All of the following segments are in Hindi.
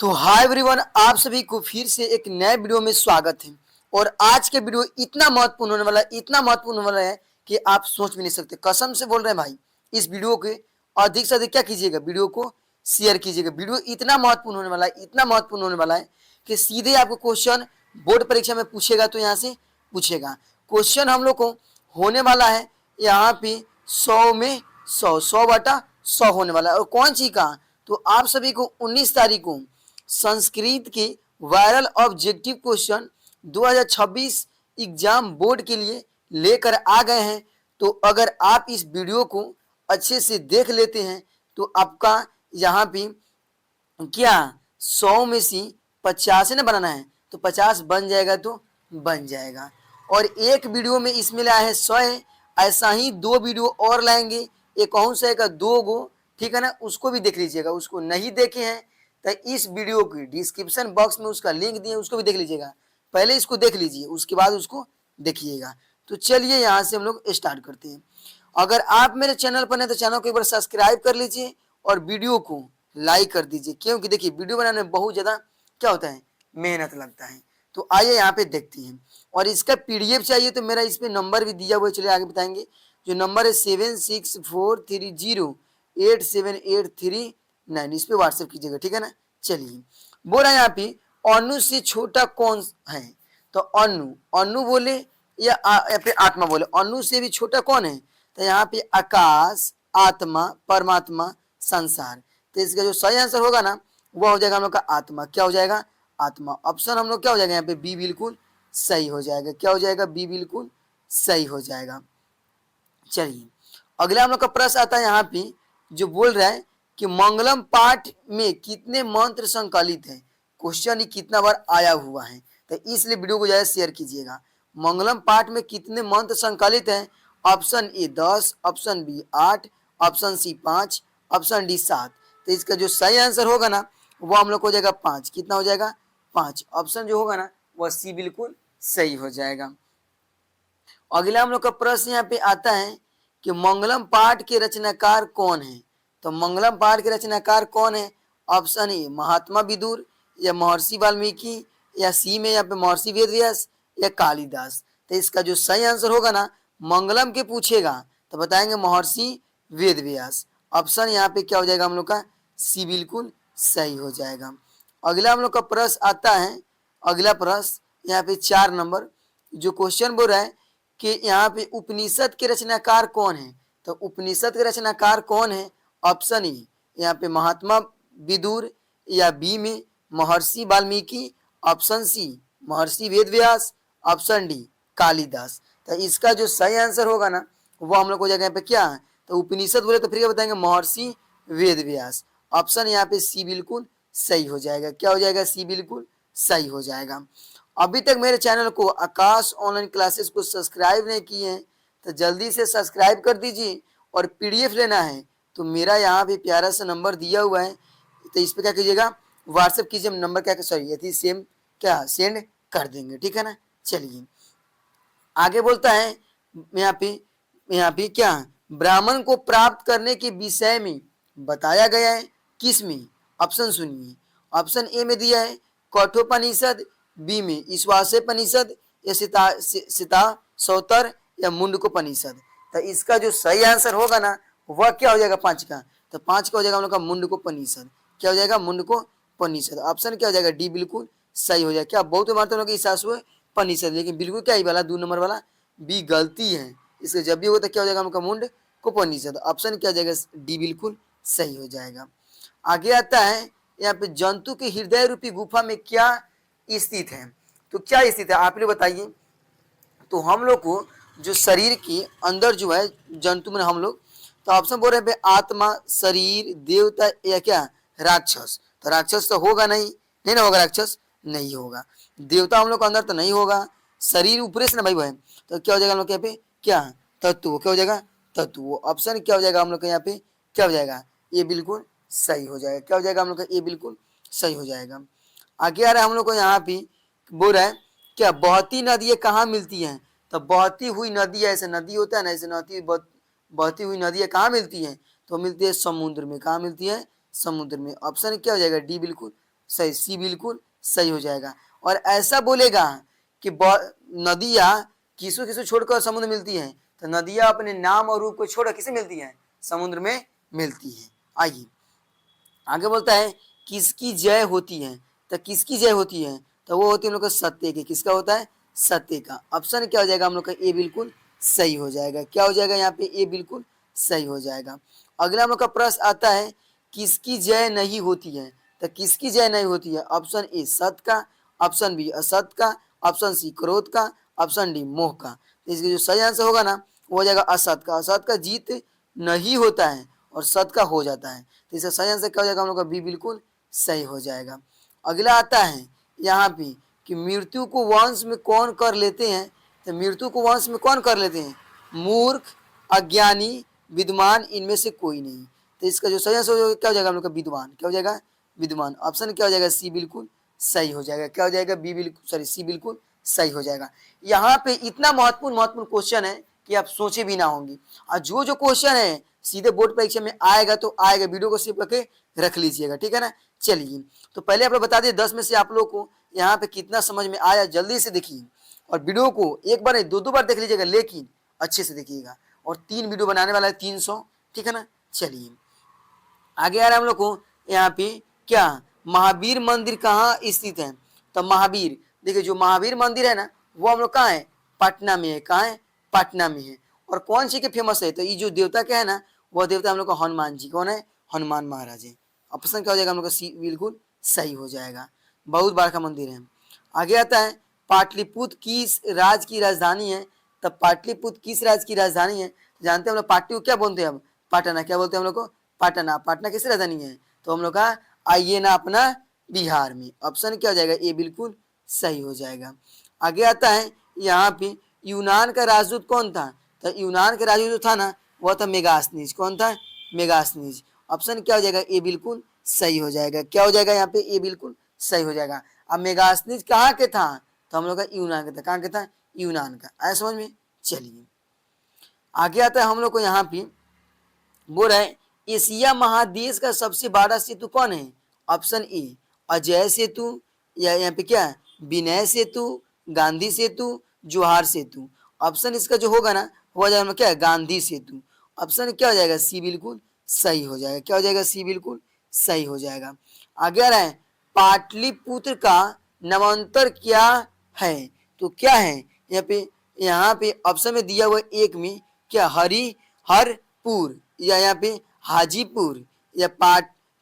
तो हाय एवरीवन, आप सभी को फिर से एक नए वीडियो में स्वागत है। और आज के वीडियो इतना महत्वपूर्ण होने वाला है, इतना महत्वपूर्ण होने वाला है कि आप सोच भी नहीं सकते। कसम से बोल रहे हैं भाई, इस वीडियो के अधिक से अधिक क्या कीजिएगा, वीडियो को शेयर कीजिएगा। वीडियो इतना महत्वपूर्ण होने वाला है, इतना महत्वपूर्ण होने वाला है कि सीधे आपको क्वेश्चन बोर्ड परीक्षा में पूछेगा तो यहाँ से पूछेगा। क्वेश्चन हम लोग को होने वाला है यहाँ पे 100 में 100 होने वाला है। और कौन सी का, तो आप सभी को 19 तारीख को संस्कृत के viral objective question 2026 exam board के लिए लेकर आ गए हैं। तो अगर आप इस वीडियो को अच्छे से देख लेते हैं तो आपका यहाँ पे क्या 100 में से 50 ना बनाना है, तो 50 बन जाएगा तो बन जाएगा। और एक वीडियो में इसमें लाया है 100 है, ऐसा ही 2 वीडियो और लाएंगे, एक और 100 का 2 गो, ठीक है ना। उसको भी देख लीजिएगा। उसको नहीं देखे हैं तो इस वीडियो की डिस्क्रिप्शन बॉक्स में उसका लिंक दिए, उसको भी देख लीजिएगा। पहले इसको देख लीजिए, उसके बाद उसको देखिएगा। तो चलिए यहाँ से हम लोग स्टार्ट करते हैं। अगर आप मेरे चैनल पर हैं तो चैनल को एक बार सब्सक्राइब कर लीजिए और वीडियो को लाइक कर दीजिए, क्योंकि देखिए वीडियो बनाने में बहुत ज़्यादा क्या होता है, मेहनत लगता है। तो आइए यहाँ पे देखते हैं। और इसका पीडीएफ चाहिए तो मेरा इस पर नंबर भी दिया हुआ है, चलिए आगे बताएंगे। जो नंबर है 7643087839, इस पर व्हाट्सएप कीजिएगा, ठीक है ना। चलिए बोल रहा है यहाँ पे अनु से छोटा कौन है, तो अनु अनु बोले या फिर आत्मा बोले। अनु से भी छोटा कौन है, तो यहाँ पे आकाश, आत्मा, परमात्मा, संसार। तो इसका जो सही आंसर होगा ना वो हो जाएगा हम लोग का आत्मा। क्या हो जाएगा, आत्मा। ऑप्शन हम लोग क्या हो जाएगा यहाँ पे, बी बिल्कुल सही हो जाएगा। क्या हो जाएगा, बी बिल्कुल सही हो जाएगा। चलिए अगला हम लोग का प्रश्न आता है यहाँ पे, जो बोल रहा है कि मंगलम पाठ में कितने मंत्र संकलित हैं। क्वेश्चन ही कितना बार आया हुआ है, तो इसलिए वीडियो को ज्यादा शेयर कीजिएगा। मंगलम पाठ में कितने मंत्र संकलित हैं। Option A 10, option B 8, option C 5, option D 7। तो इसका जो सही आंसर होगा ना वो हम लोग हो जाएगा 5। कितना हो जाएगा, 5। ऑप्शन जो होगा ना वह सी बिल्कुल सही हो जाएगा। अगला हम लोग का प्रश्न यहाँ पे आता है कि मंगलम पाठ के रचनाकार कौन है। तो मंगलम पाठ के रचनाकार कौन है। ऑप्शन ए महात्मा विदुर, या महर्षि वाल्मीकि, या सी में यहाँ पे महर्षि वेदव्यास, या कालिदास। तो इसका जो सही आंसर होगा ना, मंगलम के पूछेगा तो बताएंगे महर्षि वेदव्यास। ऑप्शन यहाँ पे क्या हो जाएगा हम लोग का, सी बिल्कुल सही हो जाएगा। अगला हम लोग का प्रश्न आता है, अगला प्रश्न यहाँ पे 4 नंबर, जो क्वेश्चन बोल रहा है कि यहाँ पे उपनिषद के रचनाकार कौन है। तो उपनिषद के रचनाकार कौन है। ऑप्शन ए यहाँ पे महात्मा विदुर, या बी में महर्षि वाल्मीकि, ऑप्शन सी महर्षि वेदव्यास, ऑप्शन डी कालिदास। तो इसका जो सही आंसर होगा ना वो हम लोग को जगह पे क्या है, तो उपनिषद बोले तो फिर क्या बताएंगे, महर्षि वेदव्यास। ऑप्शन यहाँ पे सी बिल्कुल सही हो जाएगा। क्या हो जाएगा, सी बिल्कुल सही हो जाएगा। अभी तक मेरे चैनल को आकाश ऑनलाइन क्लासेस को सब्सक्राइब नहीं किए हैं तो जल्दी से सब्सक्राइब कर दीजिए। और पीडीएफ लेना है तो मेरा यहाँ भी प्यारा सा नंबर दिया हुआ है, तो इस पर क्या कीजिएगा, व्हाट्सएप कीजिए। नंबर क्या सॉरी यदि सेम क्या सेंड कर देंगे, ठीक है ना। चलिए आगे बोलता है यहाँ पे क्या ब्राह्मण को प्राप्त करने के विषय में बताया गया है किस में। ऑप्शन सुनिए। ऑप्शन ए में दिया है कठोपनिषद, बी में ईश्वासोपनिषद, या सीता सौतर, या मुंडकोपनिषद। तो इसका जो सही आंसर होगा ना वह क्या हो जाएगा, 5 का। तो 5 का हो जाएगा हम लोग का मुंडकोपनिषद। क्या हो जाएगा, मुंडकोपनिषद। ऑप्शन क्या हो जाएगा, डी बिल्कुल सही हो जाएगा। क्या बहुत मारते लोग ईशासोपनिषद, लेकिन बिल्कुल क्या ही वाला 2 नंबर वाला बी गलती है। इसके जब भी होता क्या हो जाएगा हम लोग का मुंडकोपनिषद। ऑप्शन क्या हो जाएगा, डी बिल्कुल सही हो जाएगा। आगे आता है यहाँ पे जंतु के हृदय रूपी गुफा में क्या स्थित है। तो क्या स्थित है आप लोग बताइए। तो हम लोग को जो शरीर के अंदर जो है जंतु में हम लोग, तो ऑप्शन बोल रहे हैं आत्मा, शरीर, देवता, या क्या राक्षस। तो राक्षस तो होगा नहीं, नहीं ना होगा, राक्षस नहीं होगा। देवता हम लोग के अंदर तो नहीं होगा। शरीर ऊपर से ना भाई वो है, तो क्या हो जाएगा हम लोग यहाँ पे, क्या तत्व। क्या हो जाएगा, तत्व। ऑप्शन क्या हो जाएगा हम लोग के यहाँ पे, क्या हो जाएगा, ये बिल्कुल सही हो जाएगा। क्या हो जाएगा हम लोग का, ये बिल्कुल सही हो जाएगा। आगे आ रहा है हम लोग को यहाँ पे बोल रहा है क्या बहती नदियाँ कहाँ मिलती हैं। तो बहती हुई नदी, ऐसे नदी होता है ना, ऐसे नदी बहती हुई नदियाँ कहाँ मिलती हैं, तो मिलती है समुद्र में। कहाँ मिलती है, समुद्र में। ऑप्शन क्या हो जाएगा, डी बिल्कुल सही, सी बिल्कुल सही हो जाएगा। और ऐसा बोलेगा कि नदियां किसको किसको छोड़कर समुद्र मिलती हैं, तो नदियां अपने नाम और रूप को छोड़कर किसे मिलती हैं, समुद्र में मिलती हैं। आइए आगे बोलता है किसकी जय होती है, तो किसकी जय होती है, तो वो होती है हम लोग का सत्य की। किसका होता है, सत्य का। ऑप्शन क्या हो जाएगा हम लोग का, ए बिल्कुल सही हो जाएगा। क्या हो जाएगा यहाँ पे, ए बिल्कुल सही हो जाएगा। अगला हम लोग का प्रश्न आता है किसकी जय नहीं होती है, तो किसकी जय नहीं होती है, ऑप्शन ए सत्य का, ऑप्शन बी असत्य का, ऑप्शन सी क्रोध का, ऑप्शन डी मोह का। तो इसका जो सही आंसर होगा ना वो हो जाएगा असत्य का। असत्य का जीत नहीं होता है और सत्य का हो जाता है। तो इसका सही आंसर क्या हो जाएगा हम लोग का, बी बिल्कुल सही हो जाएगा। अगला आता है यहाँ पे कि मृत्यु को वंश में कौन कर लेते हैं, तो मृत्यु को वंश में कौन कर लेते हैं, मूर्ख, अज्ञानी, विद्वान, इनमें से कोई नहीं। तो इसका जो सही आंसर क्या हो जाएगा हम लोग का, विद्वान। क्या हो जाएगा, विद्वान। ऑप्शन क्या हो जाएगा, सी बिल्कुल सही हो जाएगा। क्या हो जाएगा, बी बिल्कुल सॉरी सी बिल्कुल सही हो जाएगा। यहाँ पे इतना महत्वपूर्ण महत्वपूर्ण क्वेश्चन है कि आप सोचे भी ना होंगे। और जो जो क्वेश्चन है सीधे बोर्ड परीक्षा में आएगा तो आएगा, वीडियो को सेव करके रख लीजिएगा, ठीक है ना। चलिए तो पहले आप लोग बता दिए 10 में से आप लोग को यहाँ पे कितना समझ में आया, जल्दी से देखिए। और वीडियो को एक बार नहीं दो दो बार देख लीजिएगा, लेकिन अच्छे से देखिएगा। और 3 वीडियो बनाने वाला है, 300, ठीक है ना। चलिए आगे आ रहा है हम लोग को यहाँ पे क्या, महावीर मंदिर कहाँ स्थित है, तो महावीर, देखिए जो महावीर मंदिर है ना वो हम लोग कहाँ है, पटना में है। कहाँ है, पटना में है। और कौन सी के फेमस है, तो ये जो देवता क्या है ना वह देवता हम लोग का हनुमान जी। कौन है, हनुमान महाराज है। ऑप्शन क्या हो जाएगा हम लोग का, सी बिल्कुल सही हो जाएगा। बहुत बड़ा का मंदिर है। आगे आता है पाटलिपुत्र किस राज्य की राजधानी है, तब पाटलिपुत्र किस राज्य की राजधानी है, जानते हैं हम लोग। पाटली को क्या बोलते हैं, अब पटना। क्या बोलते हैं हम लोग को, पटना। पटना किस राजधानी है, तो हम लोग का आइए ना अपना बिहार में। ऑप्शन क्या हो जाएगा, ए बिल्कुल सही हो जाएगा। आगे आता है यहाँ पे यूनान का राजदूत कौन था, तो यूनान का राजदूत जो था ना वह था मेगास्थनीज। कौन था, मेगास्थनीज। ऑप्शन क्या हो जाएगा, ए बिल्कुल सही हो जाएगा। क्या हो जाएगा यहाँ पे, ए बिल्कुल सही हो जाएगा। अब मेगास्थनीज कहाँ के था, तो हम लोग का यूनान का था। कहाँ के था, यूनान का। आया समझ में। चलिए आगे आता है हम लोग को यहाँ पे बोल रहा है एशिया महादेश का सबसे बड़ा सेतु कौन है, ऑप्शन ए अजय सेतु, या यहाँ पे क्या विनय सेतु, गांधी सेतु, जोहार सेतु। ऑप्शन इसका जो होगा ना हो जाएगा क्या, गांधी सेतु। ऑप्शन क्या हो जाएगा, सी बिल्कुल सही हो जाएगा। क्या हो जाएगा, सी बिल्कुल सही हो जाएगा। आगे आ रहा है पाटलिपुत्र का नामांतर क्या है, तो क्या है यहाँ पे ऑप्शन में दिया हुआ एक में क्या, हरपुर, या यहाँ पे हाजीपुर, या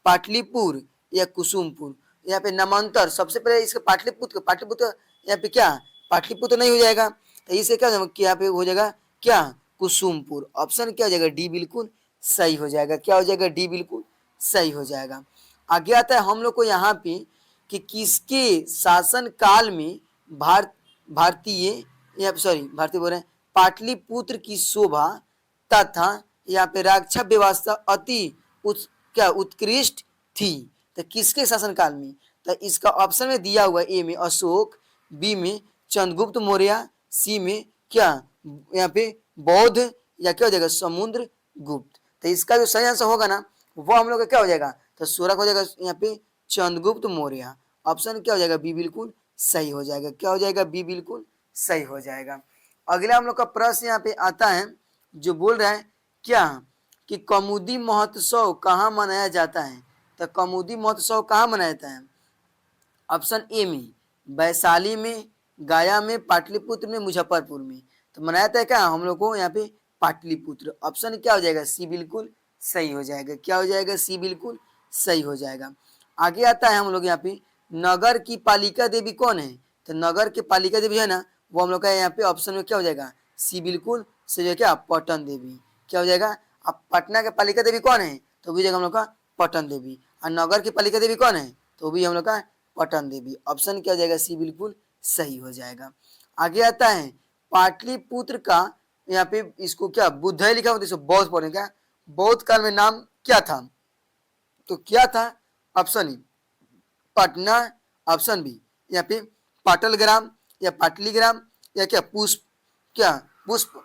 पाटलिपुर, या कुसुमपुर। यहाँ पे नामांतर सबसे पहले इसका पाटलिपुत्र यहाँ पे क्या, पाटलिपुत्र नहीं हो जाएगा, तो इसे क्या यहाँ पे हो जाएगा क्या, कुसुमपुर। ऑप्शन क्या हो जाएगा, डी बिल्कुल सही हो जाएगा। क्या हो जाएगा, डी बिल्कुल सही हो जाएगा। आगे आता है हम लोग को यहाँ पे कि किसके शासन काल में भारतीय भारतीय बोल रहे हैं पाटलिपुत्र की शोभा तथा यहाँ पे रक्षा व्यवस्था अति उत्कृष्ट थी, तो किसके शासनकाल में, तो इसका ऑप्शन में दिया हुआ ए में अशोक, बी में चंद्रगुप्त मौर्य, सी में क्या यहाँ पे बौद्ध, या क्या हो जाएगा समुद्र गुप्त। तो इसका जो सही आंसर होगा ना वो हम लोग का क्या हो जाएगा, तो 16 हो जाएगा यहाँ पे चंद्रगुप्त मौर्य। ऑप्शन क्या हो जाएगा, बी बिल्कुल सही हो जाएगा। क्या हो जाएगा, बी बिल्कुल सही हो जाएगा। अगला हम लोग का प्रश्न यहाँ पे आता है जो बोल रहा है क्या कि कौमुदी महोत्सव कहाँ मनाया जाता है, तो कौमुदी महोत्सव कहाँ मनाया जाता है। ऑप्शन ए में वैशाली में, गया में, पाटलिपुत्र में, मुजफ्फरपुर में। तो मनाया जाता है क्या हम लोग को यहाँ पे पाटलिपुत्र। ऑप्शन क्या हो जाएगा, सी बिल्कुल सही हो जाएगा। क्या हो जाएगा, सी बिल्कुल सही हो जाएगा। आगे आता है हम लोग यहाँ पे नगर की पालिका देवी कौन है, तो नगर की पालिका देवी है ना वो हम लोग का यहाँ पे ऑप्शन में क्या हो जाएगा, सी बिल्कुल सही है। क्या, पटन देवी। क्या हो जाएगा, अब पटना के पालिका देवी कौन है, तो भी जाएगा हम लोग का पटन देवी। और नगर की पालिका देवी कौन है, तो भी हम लोग का पटन देवी। ऑप्शन क्या हो जाएगा, सी बिल्कुल सही हो जाएगा। आगे आता है पाटलिपुत्र का यहाँ पे इसको क्या बुद्ध है लिखा हुआ, बौद्ध पढ़े क्या, बौद्ध काल में नाम क्या था, तो क्या था, option E Patna, option B यहाँ पे पाटलग्राम, या पाटलीग्राम, या क्या पुष्प, क्या पुष्प,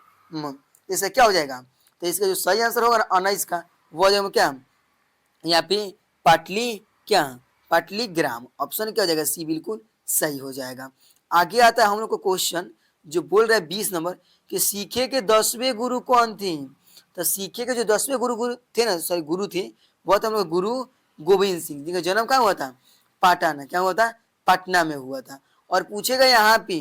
इससे क्या हो जाएगा, तो इसका जो सही आंसर होगा ना 19 का वो हो जाएगा क्या यहाँ पे पाटली क्या पाटलीग्राम। ऑप्शन क्या हो जाएगा? सी बिल्कुल सही हो जाएगा। आगे आता है हम लोग को क्वेश्चन जो बोल रहा है 20 नंबर कि सीखे के 10वें गुरु कौन थे? तो सीखे के जो 10वें गुरु थे ना, सॉरी गुरु थे, वह था हम लोग गुरु गोविंद सिंह, जिनका जन्म कहाँ हुआ था? पाटन। क्या हुआ था? पटना में हुआ था। और पूछेगा यहाँ पे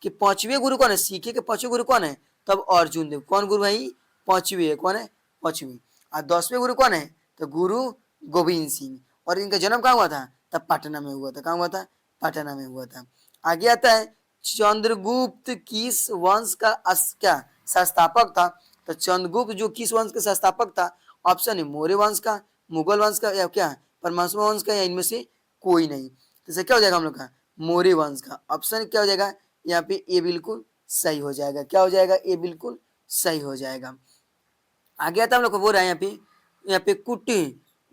कि पांचवें गुरु कौन है? सीखे के पांचवें गुरु कौन है? तब अर्जुन देव। कौन गुरु भाई? पांचवें है। कौन है? पांचवें। और 10वें गुरु कौन है? तो गुरु गोविंद सिंह। और इनका जन्म कहाँ हुआ था? तब पटना में हुआ था। कहाँ हुआ था? पटना में हुआ था। आगे आता है चंद्रगुप्त किस वंश का क्या संस्थापक था? तो चंद्रगुप्त जो किस वंश का संस्थापक था? ऑप्शन है मौर्य वंश का, मुगल वंश का, या क्या परमात्मा वंश का, या इनमें से कोई नहीं। तो इससे क्या हो जाएगा हम लोग का? मौर्य वंश का। ऑप्शन क्या हो जाएगा यहाँ पे? ए बिल्कुल सही हो जाएगा। क्या हो जाएगा? ए बिल्कुल सही हो जाएगा। आगे आता हम लोग को बोल रहा है यहाँ पे कुट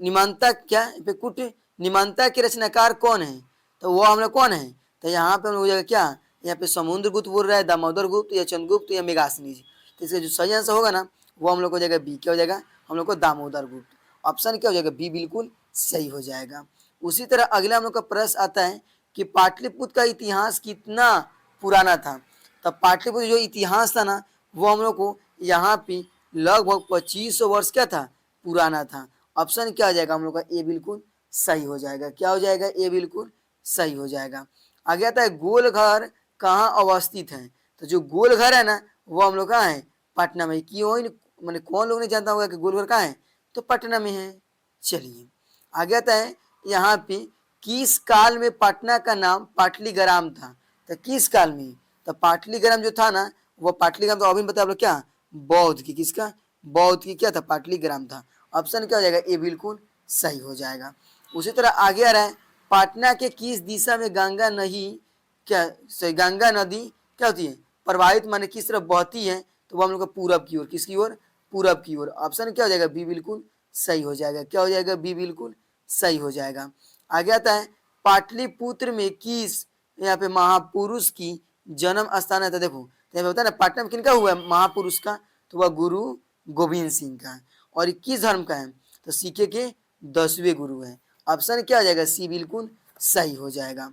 निमांता, क्या यहाँ पे कुट निमांता के रचनाकार कौन है? तो वो हम लोग कौन है? तो यहाँ पे हम लोग हो जाएगा क्या? यहाँ पे समुद्रगुप्त बोल रहा है, दामोदर गुप्त, या चंद्रगुप्त, या मेघासनी जी। तो इसका जो सही आंसर होगा ना, वो हम लोग को हो जाएगा बी। क्या हो जाएगा? हम लोग को दामोदर गुप्त। ऑप्शन क्या हो जाएगा? बी बिल्कुल सही हो जाएगा। उसी तरह अगला हम लोग का प्रश्न आता है कि पाटलिपुत्र का इतिहास कितना पुराना था? तब पाटलिपुत्र जो इतिहास था ना, वो हम लोग को यहाँ पे लगभग 2500 वर्ष क्या था? पुराना था। ऑप्शन क्या हो जाएगा हम लोग का? ए बिल्कुल सही हो जाएगा। क्या हो जाएगा? ए बिल्कुल सही हो जाएगा। आगे आता है गोल घर कहाँ अवस्थित है? तो जो गोल घर है ना, वो हम लोग कहाँ है? पटना में। क्यों मैंने कौन लोग नहीं जानता होगा कि गोल घर कहाँ है? तो पटना में है। चलिए आगे आता है यहाँ पे किस काल में पटना का नाम पाटलीग्राम था? तो किस काल में? तो पाटलीग्राम जो था ना, वो पाटलीग्राम तो अभी बताया आप लोग क्या? बौद्ध की। किसका? बौद्ध की क्या था? पाटलीग्राम था। ऑप्शन क्या हो जाएगा? ए बिल्कुल सही हो जाएगा। उसी तरह आगे आ रहा है पटना के किस दिशा में गंगा नहीं क्या सही गंगा नदी क्या होती है? प्रवाहित माने किस तरफ बहती है? तो वो हम लोग का पूरब की ओर। किसकी ओर? पूरब की ओर। ऑप्शन क्या हो जाएगा? बी बिल्कुल सही हो जाएगा। क्या हो जाएगा? बी बिल्कुल सही हो जाएगा। आगे आता है पाटलिपुत्र में किस यहाँ पे महापुरुष की जन्म स्थान है? तो देखो तो होता है ना, पटना में किनका हुआ है महापुरुष का? तो वह गुरु गोविंद सिंह का है। और किस धर्म का है? तो सीखे के 10वें गुरु है। ऑप्शन क्या हो जाएगा? सी बिल्कुल सही हो जाएगा।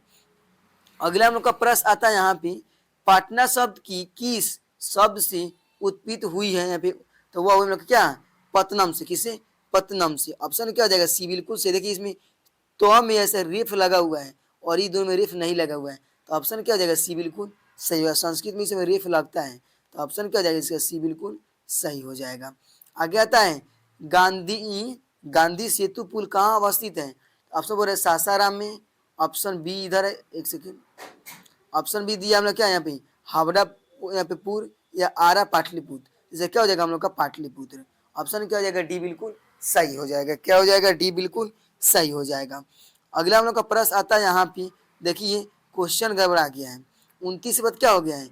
अगला हम लोग का प्रश्न आता है यहाँ पे पटना शब्द की किस शब्द से उत्पत्ति हुई है यहाँ पे? तो वह हम लोग क्या? पतनम से। किसे? पतनम से। ऑप्शन क्या हो जाएगा? सी बिल्कुल से। देखिए इसमें तो में ऐसे रिफ लगा हुआ है और ये दोनों में रिफ नहीं लगा हुआ है। तो ऑप्शन क्या हो जाएगा? सी बिल्कुल सही होगा। संस्कृत में इसमें रिफ लगता है। तो ऑप्शन क्या हो जाएगा? इसका सी बिल्कुल सही हो जाएगा। आगे आता है गांधी गांधी सेतु पुल कहाँ अवस्थित है? ऑप्शन बोल रहे सासाराम में। ऑप्शन बी इधर है, एक सेकेंड। ऑप्शन बी दिया हम लोग क्या यहाँ पे? हावड़ा यहाँ पे पुर, या आरा पाटलिपुत्र। इसे क्या हो जाएगा हम लोग का? पाटलिपुत्र। ऑप्शन क्या हो जाएगा? डी बिल्कुल सही हो जाएगा। क्या हो जाएगा? डी बिल्कुल सही हो जाएगा। अगला हम लोग का प्रश्न आता है यहाँ पे, देखिए क्वेश्चन गड़बड़ा गया है। 29 के बाद क्या हो गया है?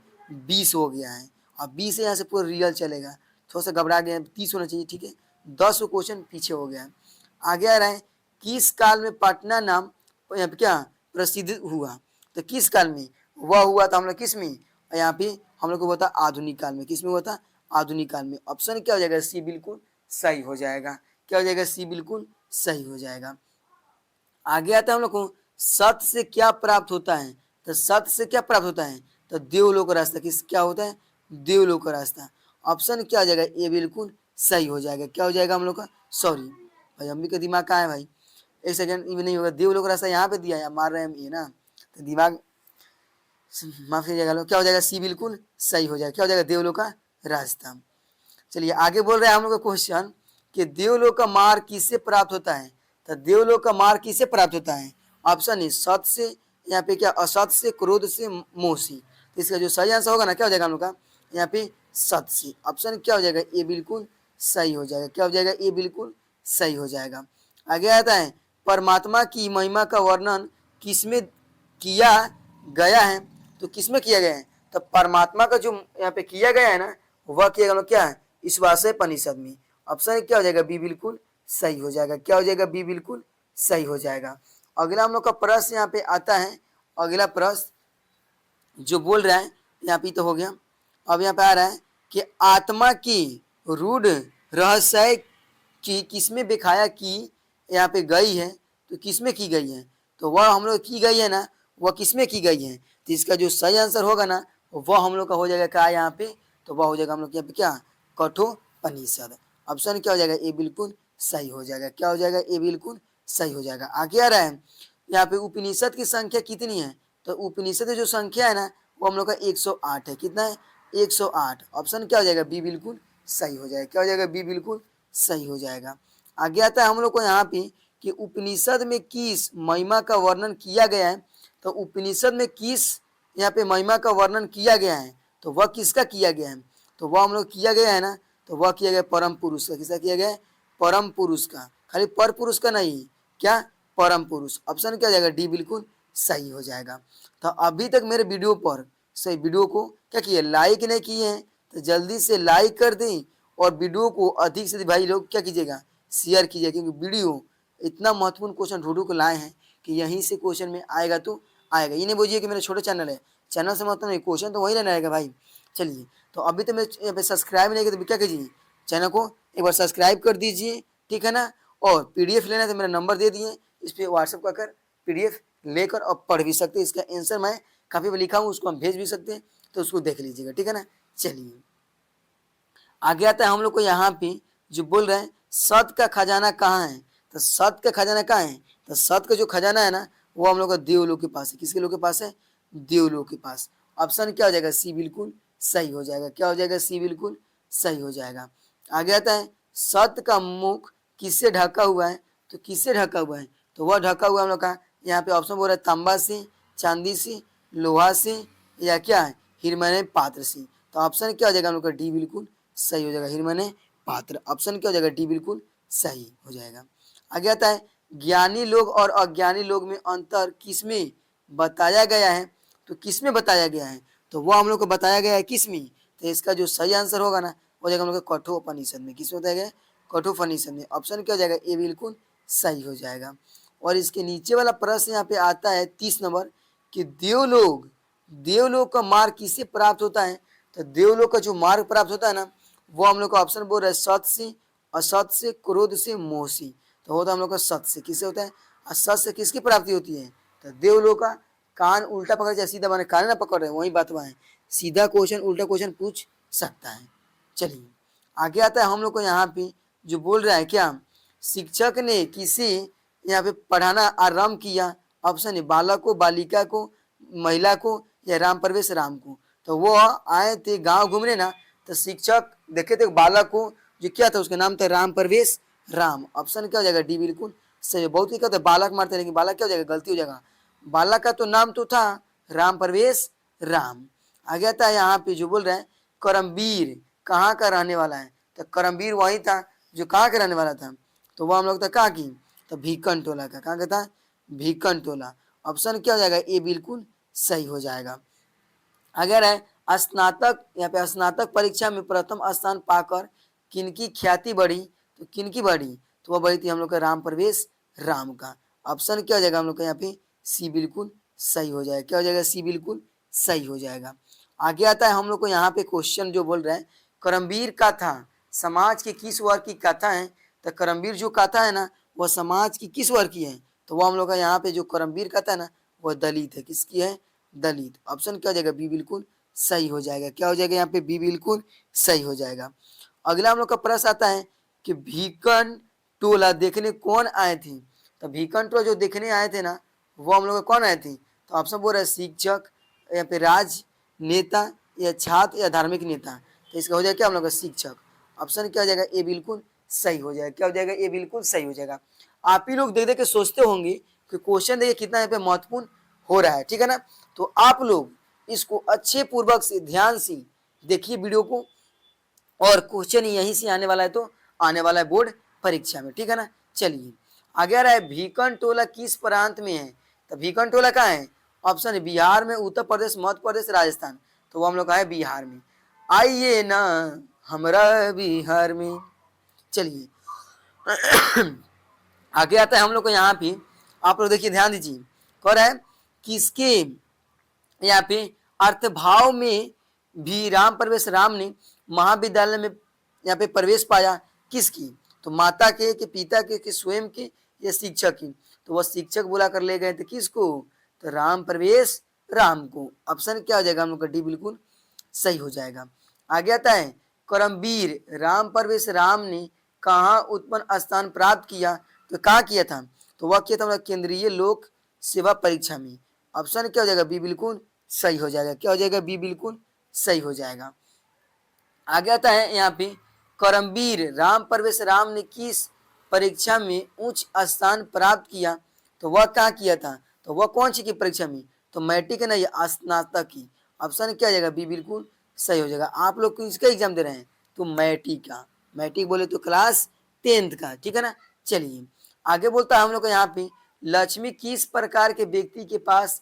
20 हो गया है। और 20 से यहाँ से पूरा रियल चलेगा। थोड़ा सा घबरा गया है, 30 होना चाहिए। ठीक है, 10 क्वेश्चन पीछे हो गया है। आगे आ रहा है किस काल में पटना नाम यहाँ पे क्या प्रसिद्ध हुआ? तो किस काल में वह हुआ था? हम लोग किस में? यहाँ पे हम लोग को बता आधुनिक काल में। किस में हुआ था? आधुनिक काल में। ऑप्शन क्या हो जाएगा? सी बिल्कुल सही हो जाएगा। क्या हो जाएगा? सी बिल्कुल सही हो जाएगा। आगे आता है हम लोग को सत्य से क्या प्राप्त होता है? तो सत्य से क्या प्राप्त होता है? तो देवलोक का रास्ता। किस क्या होता है? देवलोक का रास्ता। ऑप्शन क्या हो जाएगा? ए बिल्कुल सही हो जाएगा। क्या हो जाएगा हम लोग का? सॉरी भाई, हम भी का दिमाग कहाँ है भाई? एक सेकंड, ये नहीं होगा। देवलोक का रास्ता यहाँ पे दिया है, मार रहे हैं हम ये ना, तो दिमाग माफ कीजिएगा लोग। क्या हो जाएगा? सी बिल्कुल सही हो जाएगा। क्या हो जाएगा? देवलोक का रास्ता। चलिए आगे बोल रहे हैं हम लोग का क्वेश्चन कि देवलोक का मार्ग किससे प्राप्त होता है? तो देवलोक का मार्ग किससे प्राप्त होता है? ऑप्शन ए सत से, यहाँ पे क्या असत से, क्रोध से, मोह से। तो इसका जो सही आंसर होगा ना, क्या हो जाएगा हम लोग का? यहाँ पे सत से। ऑप्शन क्या हो जाएगा? ए बिल्कुल सही हो जाएगा। क्या हो जाएगा? ए बिल्कुल सही हो जाएगा। आगे आता है परमात्मा की महिमा का वर्णन किसमें किया गया है? तो किसमें किया गया है? तो परमात्मा का जो यहाँ पे किया गया है ना, वह किया गया क्या है? इस वाषय परिषद में। ऑप्शन क्या हो जाएगा? बी बिल्कुल सही हो जाएगा। क्या हो जाएगा? बी बिल्कुल सही हो जाएगा। अगला हम लोग का प्रश्न यहाँ पे आता है। अगला प्रश्न जो बोल रहा है यहाँ पे तो हो गया। अब यहाँ पे आ रहा है कि आत्मा की रूढ़ रहस्य की किसमें दिखाया कि यहाँ पे गई है? तो किसमें की गई है? तो वह हम लोग की गई है ना, वह किसमें की गई है, तो इसका जो सही आंसर होगा ना वह हम लोग का हो जाएगा क्या यहाँ पे, तो वह हो जाएगा हम लोग यहाँ पे क्या, कठोपनिषद। ऑप्शन क्या हो जाएगा, ए बिल्कुल सही हो जाएगा। क्या हो जाएगा, ए बिल्कुल सही हो जाएगा। आगे आ रहा है यहाँ पे उपनिषद की संख्या कितनी है, तो उपनिषद की जो संख्या है ना वो हम लोग का 108 है। कितना है, 108। ऑप्शन क्या हो जाएगा, बी बिल्कुल सही हो जाएगा। क्या हो जाएगा, बी बिल्कुल सही हो जाएगा। आगे आता है हम लोग को यहाँ पे कि उपनिषद में किस महिमा का वर्णन किया गया है, तो उपनिषद में किस यहाँ पे महिमा का वर्णन किया गया है, तो वह किसका किया गया है, तो वह हम लोग किया गया है ना, तो वह किया गया परम पुरुष का। किसका किया गया है, परम पुरुष का, खाली पर पुरुष का नहीं, क्या, परम पुरुष। ऑप्शन क्या हो जाएगा, डी बिल्कुल सही हो जाएगा। तो अभी तक मेरे वीडियो पर सही वीडियो को क्या किए, लाइक नहीं किए हैं तो जल्दी से लाइक कर दें और वीडियो को अधिक से अधिक भाई लोग क्या कीजिएगा, शेयर कीजिए, क्योंकि वीडियो इतना महत्वपूर्ण क्वेश्चन ढूंढ को लाए हैं कि यहीं से क्वेश्चन में आएगा तो आएगा। ये नहीं बोलिए कि मेरा छोटा चैनल है, चैनल से मतलब नहीं, क्वेश्चन तो वही रहना रहेगा भाई। चलिए, तो अभी तो मेरे यहाँ पे सब्सक्राइब नहीं किया तो क्या कीजिए, चैनल को एक बार सब्सक्राइब कर दीजिए, ठीक है ना। और पीडीएफ लेना है तो मेरा नंबर दे दिए, इस पर व्हाट्सअप कर पीडीएफ लेकर और पढ़ भी सकते हैं। इसका आंसर मैं काफ़ी पर लिखा हूँ, उसको हम भेज भी सकते हैं, तो उसको देख लीजिएगा, ठीक है ना। चलिए आगे आता है हम लोग को यहाँ पे जो बोल रहे हैं सत का खजाना कहाँ है, तो सत का खजाना कहाँ है, तो सत का जो खजाना है ना वो हम लोग का देवलोक के पास है। किसके लोग के पास है, देवलोक के पास। ऑप्शन क्या हो जाएगा, सी बिल्कुल सही हो जाएगा। क्या हो जाएगा, सी बिल्कुल सही हो जाएगा। आगे आता है सत का मुख किससे ढका हुआ है, तो किससे ढका हुआ है, तो वह ढका हुआ हम लोग का यहाँ पे ऑप्शन बोल रहा है तांबा से, चांदी से, लोहा से, या क्या है, हिरमने पात्र से। तो ऑप्शन क्या हो जाएगा हम लोग का, डी बिल्कुल सही हो जाएगा, हिरमने पात्र। ऑप्शन क्या हो जाएगा, डी बिल्कुल सही हो जाएगा। आगे आता है ज्ञानी लोग और अज्ञानी लोग में अंतर किसमें बताया गया है, तो किसमें बताया गया है, तो वो हम लोग को बताया गया है किसमें, तो इसका जो सही आंसर होगा ना वो जाएगा हम लोग का कठोपनिषद में। किसमें बताया गया है, कठोपनिषद में। ऑप्शन क्या हो जाएगा, ए बिल्कुल सही हो जाएगा। और इसके नीचे वाला प्रश्न यहाँ पे आता है 30 नंबर कि देवलोक का मार्ग किससे प्राप्त होता है, तो देवलोक का जो मार्ग प्राप्त होता है ना वो हम लोग का ऑप्शन बोल रहा है सत से, असत से, क्रोध से, मोह से। तो होता है हम लोग का सत से। किससे होता है, असत से किसकी प्राप्ति होती है, तो देवलोक का। कान उल्टा पकड़ जाए सीधा, बने कान ना पकड़ रहे वही बात है, सीधा क्वेश्चन उल्टा क्वेश्चन पूछ सकता है। चलिए आगे आता है हम लोग को यहाँ पे जो बोल रहा है क्या, शिक्षक ने किसे यहाँ पे पढ़ाना आरंभ किया। ऑप्शन है बालक को, बालिका को, महिला को, या राम प्रवेश राम को। तो वो आए थे गांव घूमने ना, तो शिक्षक देखे थे बालक को, जो क्या था उसका नाम था राम प्रवेश राम। ऑप्शन क्या हो जाएगा, डी बिल्कुल सही। बहुत ही कहते बालक मारते, लेकिन बालक क्या हो जाएगा, गलती हो जाएगा। बालक का तो नाम तो था राम प्रवेश राम। आगे आता है यहाँ पे जो बोल रहे हैं करमवीर कहाँ का रहने वाला है, तो करमवीर वही था जो कहाँ का रहने वाला था, तो वह हम लोग था कहाँ की, तो भीकन टोला का। कहाँ का था, भीकन टोला। ऑप्शन क्या हो जाएगा, ए बिल्कुल सही हो जाएगा। अगर है स्नातक, यहाँ पे स्नातक परीक्षा में प्रथम स्थान पाकर किनकी ख्याति बढ़ी, तो किनकी बढ़ी, तो वह बढ़ी थी हम लोग का राम प्रवेश राम का। ऑप्शन क्या हो जाएगा हम लोग का यहाँ पे, सी बिल्कुल सही हो जाएगा। क्या हो जाएगा, सी बिल्कुल सही हो जाएगा। आगे आता है हम लोग को यहाँ पे क्वेश्चन जो बोल रहे हैं करमवीर कथा समाज के किस वर्ग की कथा है, तो करमवीर जो कथा है ना वह समाज की किस वर्ग की है, तो वो हम लोग का यहाँ पे जो करमवीर कथा है ना वह दलित है। किसकी है, दलित। ऑप्शन क्या हो जाएगा, बी बिल्कुल सही हो जाएगा। क्या हो जाएगा यहाँ पे, बी बिल्कुल सही हो जाएगा। अगला हम लोग का प्रश्न आता है कि भीकन टोला देखने कौन आए थे, तो भीकन टोला जो देखने आए थे ना वो हम लोग का कौन आए थे, तो ऑप्शन बोल रहा है शिक्षक, या फिर राजनेता, या छात्र, या धार्मिक नेता। तो इसका हो जाएगा क्या हम लोग का शिक्षक। ऑप्शन क्या हो जाएगा, ए बिल्कुल सही हो जाएगा। क्या हो जाएगा, ए बिल्कुल सही हो जाएगा। आप ही लोग देख देख के सोचते होंगे कि क्वेश्चन देखिए कितना यहाँ पे महत्वपूर्ण हो रहा है, ठीक है ना। तो आप लोग इसको अच्छे पूर्वक से ध्यान से देखिए वीडियो को, और क्वेश्चन यहीं से आने वाला है, तो आने वाला है बोर्ड परीक्षा में, ठीक है ना। चलिए आगे आ रहा है भीकन टोला किस प्रांत में है, तो भीकन टोला कहाँ है, ऑप्शन है बिहार में, उत्तर प्रदेश, मध्य प्रदेश, राजस्थान। तो वो हम लोग का है बिहार में। आइए ना हमारा बिहार में। चलिए आगे आता है हम लोग को यहाँ पे, आप लोग देखिए ध्यान दीजिए, कह रहा है किसके यहाँ पे अर्थभाव में भी राम प्रवेश राम ने महाविद्यालय में यहाँ पे प्रवेश पाया, किसकी, तो माता के, कि पिता के, कि स्वयं के, या शिक्षक की। तो वह शिक्षक बुला कर ले गए थे किसको, तो राम प्रवेश राम को। ऑप्शन क्या हो जाएगा हम लोग का डी बिल्कुल सही हो जाएगा। आगे आता है करमवीर राम प्रवेश राम ने कहाँ उत्पन्न स्थान प्राप्त किया, तो कहाँ किया था, तो वह किया था हमारा केंद्रीय लोक सेवा परीक्षा में। ऑप्शन क्या हो जाएगा बी बिल्कुल सही हो जाएगा। क्या हो जाएगा बी बिल्कुल सही हो जाएगा। आगे आता है यहाँ पे करमवीर राम प्रवेश राम ने किस परीक्षा में उच्च स्थान प्राप्त किया, तो वह क्या किया था, तो वह कौन सी की परीक्षा में, तो मैट्रिक नहीं स्नातक की। ऑप्शन क्या हो जाएगा बी बिल्कुल सही हो जाएगा। आप लोग किसका एग्जाम दे रहे हैं, तो मैट्रिक का, मैट्रिक बोले तो क्लास 10th का, ठीक है ना। चलिए आगे बोलता है हम लोग का यहाँ पे लक्ष्मी किस प्रकार के व्यक्ति के पास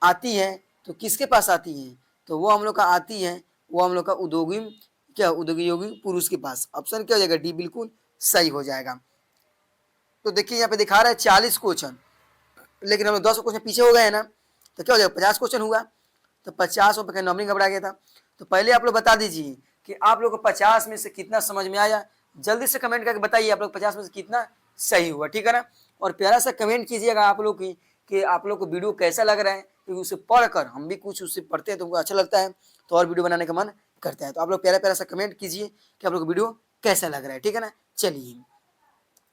आती है, तो किसके पास आती है, तो वो हम लोग का आती है, वो हम लोग का उद्योगी क्या उद्योगी पुरुष के पास। ऑप्शन क्या हो जाएगा डी बिल्कुल सही हो जाएगा। तो देखिए यहाँ पे दिखा रहा है 40 क्वेश्चन, लेकिन हम लोग 10 क्वेश्चन पीछे हो गए हैं ना, तो क्या हो जाएगा 50 क्वेश्चन हुआ। तो 50 में नंबरिंग घबरा गया था। तो पहले आप लोग बता दीजिए कि आप लोग को 50 में से कितना समझ में आया, जल्दी से कमेंट करके बताइए आप लोग 50 में से कितना सही हुआ, ठीक है ना। और प्यारा सा कमेंट कीजिएगा आप लोग की कि आप लोग को वीडियो कैसा लग रहा है, क्योंकि उसे पढ़कर हम भी कुछ उससे पढ़ते हैं तो हमको अच्छा लगता है, तो और वीडियो बनाने का मन करता है। तो आप लोग प्यारा प्यारा सा कमेंट कीजिए कि आप लोग को वीडियो कैसा लग रहा है, ठीक है ना। चलिए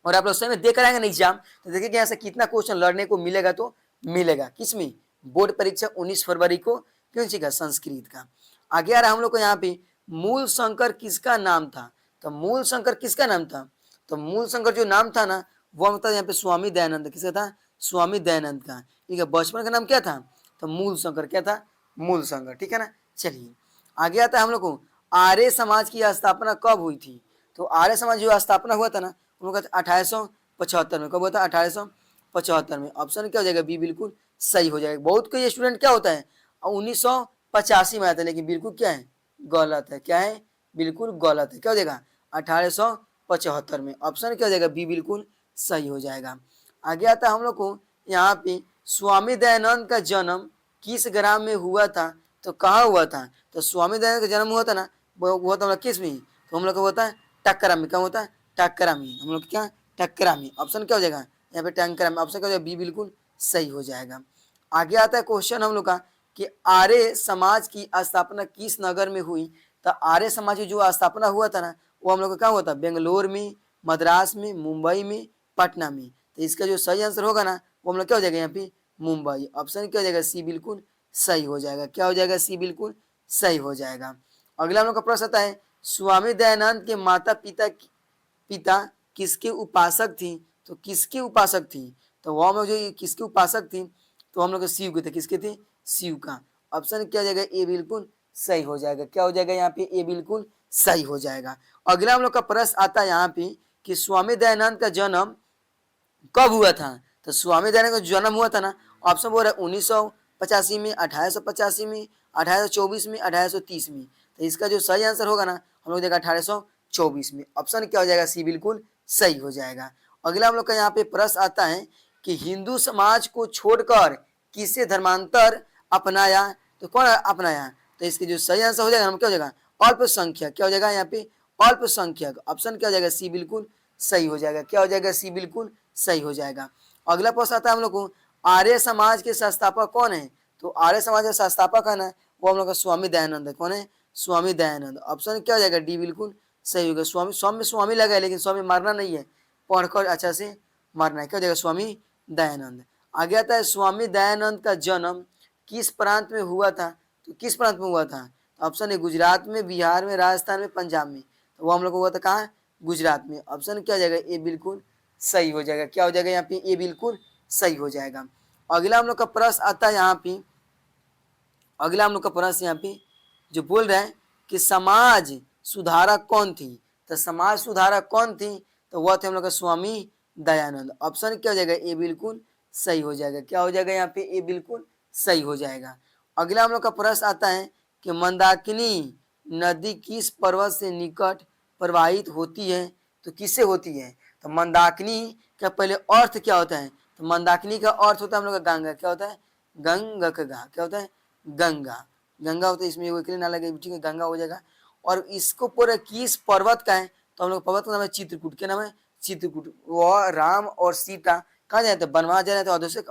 और आप लोग समय देकर आएंगे ना एग्जाम, तो देखिए कि यहाँ से कितना क्वेश्चन लड़ने को मिलेगा, तो मिलेगा किसमें, बोर्ड परीक्षा 19 फरवरी को कौन सी का, संस्कृत का। आगे आ रहा है हम लोग को यहाँ पे मूल शंकर किसका नाम था, तो मूल शंकर किसका नाम था, तो मूल शंकर जो नाम था ना वो हम यहाँ पे स्वामी दयानंद, किसका था, स्वामी दयानंद का। ठीक है, बचपन का नाम क्या था, तो मूल शंकर, क्या था, मूल शंकर, ठीक है ना। चलिए आगे आता है हम लोग को आर्य समाज की स्थापना कब हुई थी, तो आर्य समाज जो स्थापना हुआ था ना उन लोग 1875 में, कब हुआ था 1875 में। ऑप्शन क्या हो जाएगा बी बिल्कुल सही हो जाएगा। बहुत कोई स्टूडेंट क्या होता है 1985 में आता है, लेकिन बिल्कुल क्या है गलत है, क्या है बिल्कुल गलत है। क्या हो जाएगा 1875 में। ऑप्शन क्या हो जाएगा बी बिल्कुल सही हो जाएगा। आगे आता है हम लोग को यहाँ पे स्वामी दयानंद का जन्म किस ग्राम में हुआ था, तो कहाँ हुआ था, तो स्वामी दयानंद का जन्म हुआ था ना वो हुआ था किस में, तो हम लोग को होता है टक्करा में। क्या होता है टक्करा में, हम लोग क्या टक्करा में। ऑप्शन क्या हो जाएगा यहाँ पे टक्करा में। ऑप्शन क्या हो जाएगा बी बिल्कुल सही हो जाएगा। आगे आता है क्वेश्चन हम लोग का कि आर्य समाज की स्थापना किस नगर में हुई, तो आर्य समाज की जो स्थापना हुआ था ना वो हम लोग का क्या हुआ था, बेंगलोर में, मद्रास में, मुंबई में, पटना में। तो इसका जो सही आंसर होगा ना वो हम लोग क्या हो जाएगा यहाँ पे मुंबई। ऑप्शन क्या हो जाएगा सी बिल्कुल सही हो जाएगा। क्या हो जाएगा सी बिल्कुल सही हो जाएगा। अगला हम लोग का प्रश्न आता है स्वामी दयानंद के माता पिता किसके उपासक थी, तो किसके उपासक थी, तो वह में जो किसके उपासक थी, तो हम लोग शिव के थे, किसके थे शिव का। ऑप्शन क्या हो जाएगा ए बिल्कुल सही हो जाएगा। क्या हो जाएगा यहाँ पे ए बिल्कुल सही हो जाएगा। अगला हम लोग का प्रश्न आता है यहाँ पे कि स्वामी दयानंद का जन्म कब हुआ था, तो स्वामी दयानंद का जन्म हुआ था ना, ऑप्शन बोल रहा है 1985 में, 1885 में, 1824 में, 1830 में। तो इसका जो सही आंसर होगा ना हम लोग देगा 1824 में। ऑप्शन क्या हो जाएगा सी बिल्कुल सही हो जाएगा। अगला हम लोग का यहाँ पे प्रश्न आता है कि हिंदू समाज को छोड़कर किसे धर्मांतर अपनाया, तो कौन अपनाया, तो इसके जो सही आंसर हो जाएगा हम क्या हो जाएगा अल्पसंख्यक। क्या हो जाएगा यहाँ पे अल्पसंख्यक। ऑप्शन क्या हो जाएगा सी बिल्कुल सही हो जाएगा। क्या हो जाएगा सी बिल्कुल सही हो जाएगा। अगला प्रश्न आता है हम लोग को आर्य समाज के संस्थापक कौन है, तो आर्य समाज के संस्थापक है ना वो हम लोग का स्वामी दयानंद है। कौन है स्वामी दयानंद। ऑप्शन क्या हो जाएगा डी बिल्कुल सही होगा। स्वामी स्वामी स्वामी लगा है लेकिन स्वामी मारना नहीं है, पढ़कर अच्छा से मारना है। क्या हो जाएगा स्वामी दयानंद। आगे आता है स्वामी दयानंद का जन्म किस प्रांत में हुआ था, तो किस प्रांत में हुआ था, ऑप्शन है गुजरात में, बिहार में, राजस्थान में, पंजाब में। तो वो हम लोग को हुआ था कहाँ गुजरात में। ऑप्शन क्या हो जाएगा ए बिल्कुल सही हो जाएगा। क्या हो जाएगा यहाँ पे ए बिल्कुल सही हो जाएगा। अगला हम लोग का प्रश्न आता है यहाँ पे, अगला हम लोग का प्रश्न यहाँ पे जो बोल रहे हैं कि समाज सुधारक कौन थी, तो समाज सुधारक कौन थी, तो वह थे हम लोग का स्वामी दयानंद। ऑप्शन क्या हो जाएगा ए बिल्कुल सही हो जाएगा। क्या हो जाएगा यहाँ पे ए बिल्कुल सही हो जाएगा। अगला हम लोग का प्रश्न आता है कि मंदाकिनी नदी किस पर्वत से निकट प्रवाहित होती है, तो किससे होती है, तो मंदाकिनी का पहले अर्थ क्या होता है, तो मंदाकिनी का अर्थ होता है हम लोग का गंगा। क्या होता है गंगा का गा, क्या होता है गंगा, गंगा होता है, इसमें वो ना लगे ठीक है गंगा हो जाएगा। और इसको पूरा किस पर्वत का है, तो हम लोग पर्वत का नाम है चित्रकूट। क्या नाम है चित्रकूट। वह राम और सीता कहाँ जा रहे थे, बनवास जा रहे थे, अयोध्या से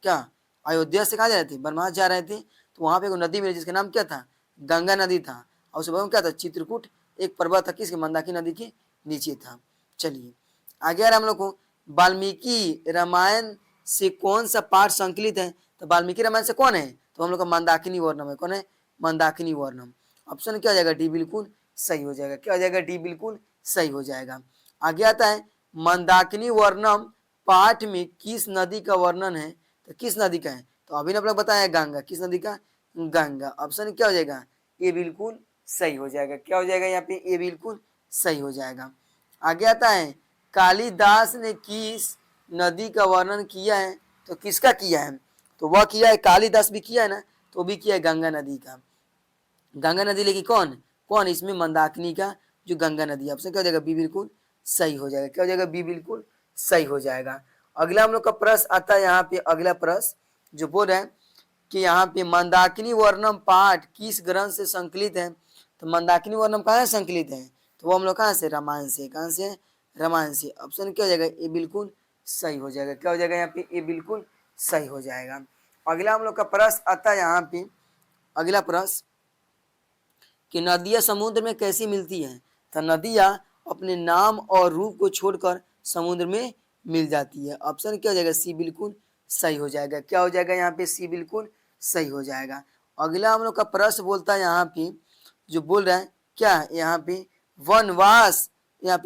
क्या, अयोध्या से कहाँ जा रहे थे, बनवास जा रहे थे। तो वहां पे एक नदी मिली जिसका नाम क्या था, गंगा नदी था। और उसके बाद क्या था, चित्रकूट एक पर्वत था किसके, मंदाकिनी नदी के नीचे था। चलिए आगे आ रहा हम लोग को, वाल्मीकि रामायण से कौन सा पाठ संकलित है। तो वाल्मीकि रामायण से कौन है, तो हम लोग का मंदाकिनी वर्णम है। कौन है, मंदाकिनी वर्णम। ऑप्शन क्या हो जाएगा, डी बिल्कुल सही हो जाएगा। क्या हो जाएगा, डी बिल्कुल सही हो जाएगा। आगे आता है, मंदाकिनी वर्णम पाठ में किस नदी का वर्णन है। तो किस नदी का है, तो अभी ने आप लोग बताया गंगा। किस नदी का, गंगा। ऑप्शन क्या हो जाएगा, ये बिल्कुल सही हो जाएगा। क्या हो जाएगा यहाँ पे, ये बिल्कुल सही हो जाएगा। आगे आता है, कालिदास ने किस नदी का वर्णन किया है। तो किसका किया है, तो वह किया है, कालिदास भी किया है ना, तो भी किया है गंगा नदी का। गंगा नदी लेकिन कौन कौन, इसमें मंदाकिनी का जो गंगा नदी। ऑप्शन क्या हो जाएगा, बी बिल्कुल सही हो जाएगा। क्या हो जाएगा, बी बिल्कुल सही हो जाएगा। अगला हम लोग का प्रश्न आता है यहाँ पे, अगला प्रश्न जो बोल रहे हैं कि यहाँ पे मंदाकिनी वर्णम पाठ किस ग्रंथ से संकलित है। तो मंदाकिनी वर्णम कहाँ से संकलित है, तो वो हम लोग कहाँ से, रामायण से। कहाँ से, रामायण से। ऑप्शन क्या हो जाएगा, ये बिल्कुल सही हो जाएगा। क्या हो जाएगा यहाँ पे, ये बिल्कुल सही हो जाएगा। अगला हम लोग का प्रश्न आता है यहाँ पे, अगला प्रश्न कि नदियाँ समुद्र में कैसी मिलती हैं। तो नदियाँ अपने नाम और रूप को छोड़कर समुद्र में मिल जाती है। ऑप्शन क्या हो जाएगा, सी बिल्कुल सही हो जाएगा। क्या हो जाएगा यहाँ पे, सी बिल्कुल सही हो जाएगा। अगला हम लोग का प्रश्न बोलता है यहाँ पे, जो बोल रहा है क्या, यहाँ पे वनवास, यहाँ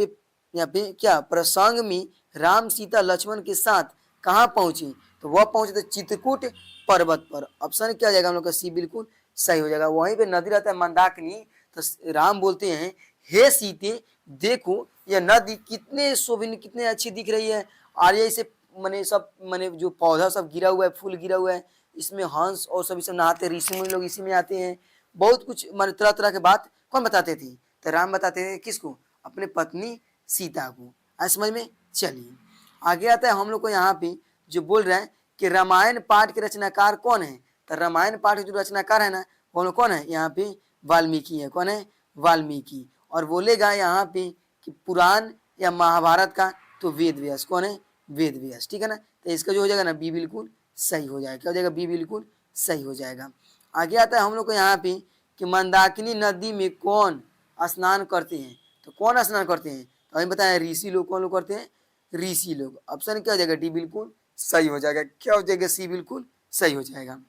पे क्या प्रसंग में राम सीता लक्ष्मण के साथ कहाँ पहुंचे। तो वह पहुंचे थे चित्रकूट पर्वत पर। ऑप्शन क्या हो जाएगा हम लोग का, सी बिल्कुल सही हो जाएगा। वहीं पे नदी रहता है मंदाकिनी। तो राम बोलते हैं, हे सीते देखो यह नदी कितने शोभनीय, कितने अच्छी दिख रही है। और ये इसे मैंने सब मैंने जो पौधा सब गिरा हुआ है, फूल गिरा हुआ है, इसमें हंस और सभी सब नहाते हैं, ऋषि मुनि लोग इसी में आते हैं। बहुत कुछ मैंने तरह तरह के बात कौन बताते थे, तो राम बताते थे किसको, अपने पत्नी सीता को। आज समझ में। चलिए आगे आता है हम लोग को यहाँ पे, जो बोल रहे हैं कि रामायण पाठ के रचनाकार कौन है। तो रामायण पाठ के जो रचनाकार है ना, वो लोग कौन है, यहाँ पे वाल्मीकि है। कौन है, वाल्मीकि। और बोलेगा यहाँ पे कि पुराण या महाभारत का, तो वेद व्यास। कौन है, वेद व्यास। ठीक है ना, तो इसका जो हो जाएगा ना, बी बिल्कुल सही हो जाएगा। क्या हो जाएगा, बी बिल्कुल सही हो जाएगा। आगे आता है हम लोग को यहाँ पे कि मंदाकिनी नदी में कौन स्नान करते हैं। तो कौन स्नान करते हैं, तो हमें बताया ऋषि लोग। कौन लोग करते हैं, ऋषि लोग। ऑप्शन क्या हो जाएगा, डी बिल्कुल सही हो जाएगा। क्या हो जाएगा, सी बिल्कुल सही हो जाएगा।